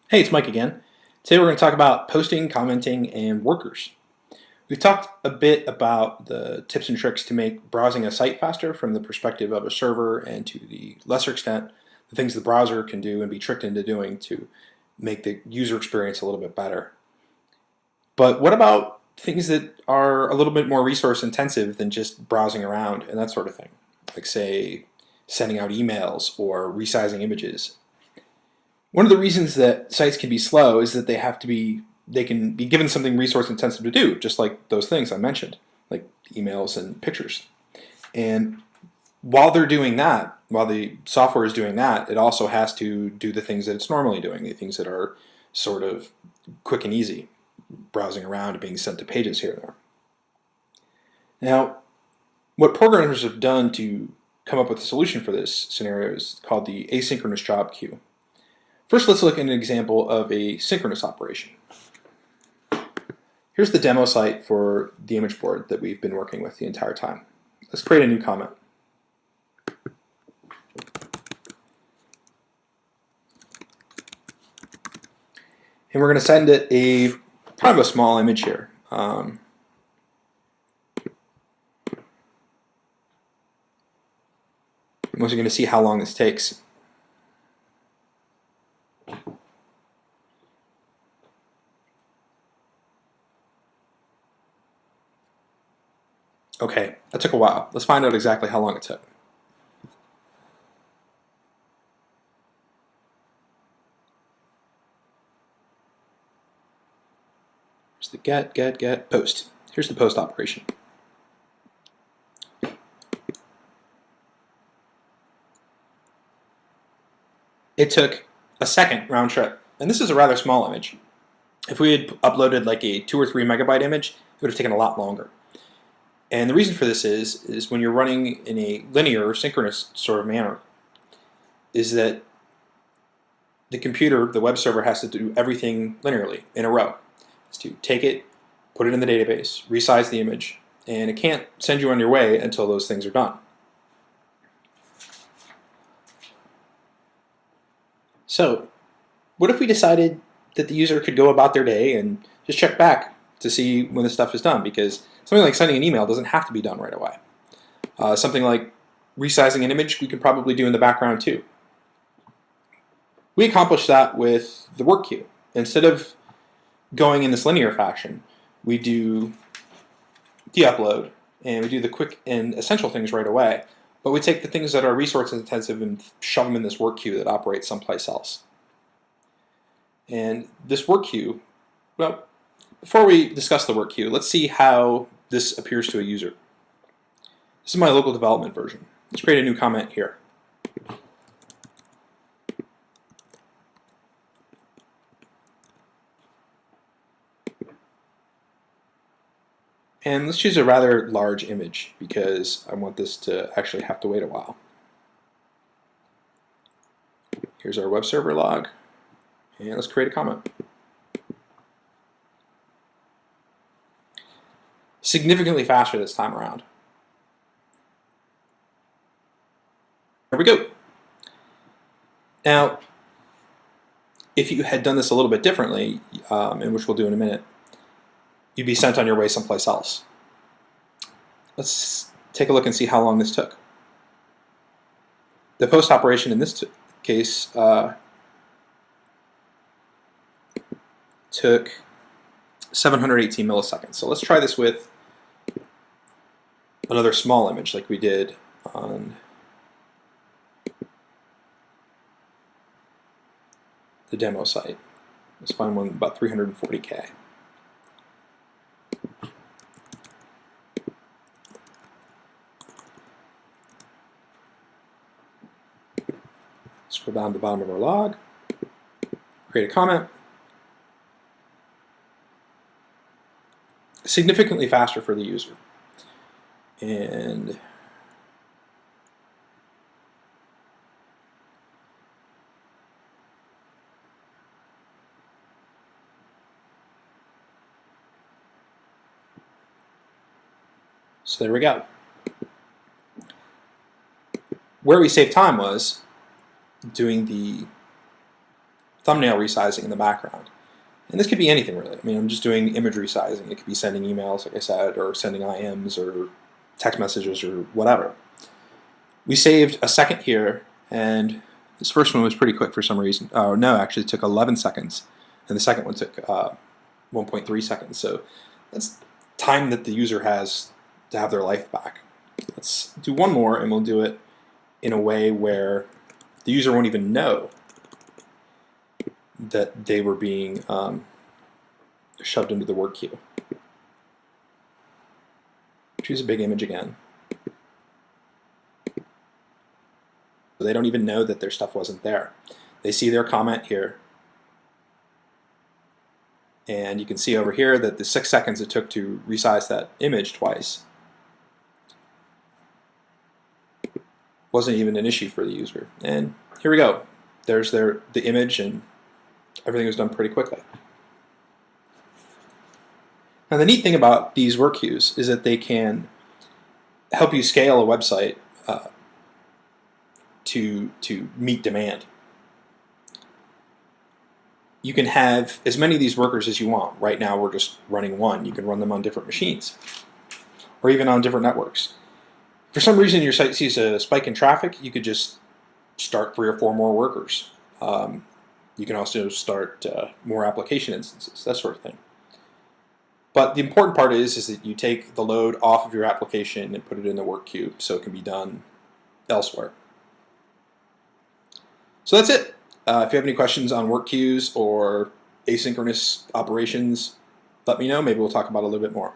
Hey, it's Mike again. Today we're going to talk about posting, commenting, and workers. We've talked a bit about the tips and tricks to make browsing a site faster from the perspective of a server, and to the lesser extent, the things the browser can do and be tricked into doing to make the user experience a little bit better. But what about things that are a little bit more resource intensive than just browsing around and that sort of thing? Like, say, sending out emails or resizing images. One of the reasons that sites can be slow is that they can be given something resource intensive to do, just like those things I mentioned, like emails and pictures. And while they're doing that, while the software is doing that, it also has to do the things that it's normally doing, the things that are sort of quick and easy, browsing around and being sent to pages here and there. Now, what programmers have done to come up with a solution for this scenario is called the asynchronous job queue. First, let's look at an example of a synchronous operation. Here's the demo site for the image board that we've been working with the entire time. Let's create a new comment. And we're going to send it a kind of a small image here. I'm also going to see how long this takes. Okay, that took a while. Let's find out exactly how long it took. Here's the get, post. Here's the post operation. It took a second round trip, and this is a rather small image. If we had uploaded like a 2 or 3 megabyte image, it would have taken a lot longer. And the reason for this is when you're running in a linear or synchronous sort of manner, is that the computer, the web server, has to do everything linearly in a row. It's to take it, put it in the database, resize the image, and it can't send you on your way until those things are done. So, what if we decided that the user could go about their day and just check back to see when the stuff is done? Because something like sending an email doesn't have to be done right away. Something like resizing an image we could probably do in the background too. We accomplish that with the work queue. Instead of going in this linear fashion, we do the upload and we do the quick and essential things right away, but we take the things that are resource intensive and shove them in this work queue that operates someplace else. And this work queue, well, before we discuss the work queue, let's see how this appears to a user. This is my local development version. Let's create a new comment here. And let's choose a rather large image because I want this to actually have to wait a while. Here's our web server log, and let's create a comment. Significantly faster this time around. There we go. Now, if you had done this a little bit differently, and which we'll do in a minute, you'd be sent on your way someplace else. Let's take a look and see how long this took. The post operation in this case took 718 milliseconds. So let's try this with another small image like we did on the demo site. Let's find one about 340K. Scroll down to the bottom of our log, create a comment. Significantly faster for the user. And so there we go. Where we saved time was doing the thumbnail resizing in the background. And this could be anything really. I mean, I'm just doing image resizing. It could be sending emails, like I said, or sending IMs or text messages or whatever. We saved a second here, and this first one was pretty quick for some reason. Oh no, actually it took 11 seconds, and the second one took 1.3 seconds. So that's time that the user has to have their life back. Let's do one more, and we'll do it in a way where the user won't even know that they were being shoved into the work queue. Choose a big image again. So they don't even know that their stuff wasn't there. They see their comment here. And you can see over here that the 6 seconds it took to resize that image twice wasn't even an issue for the user. And here we go. There's the image, and everything was done pretty quickly. Now the neat thing about these work queues is that they can help you scale a website to meet demand. You can have as many of these workers as you want. Right now we're just running one. You can run them on different machines or even on different networks. If for some reason your site sees a spike in traffic, you could just start 3 or 4 more workers. You can also start more application instances, that sort of thing. But the important part is that you take the load off of your application and put it in the work queue so it can be done elsewhere. So that's it. If you have any questions on work queues or asynchronous operations, let me know. Maybe we'll talk about it a little bit more.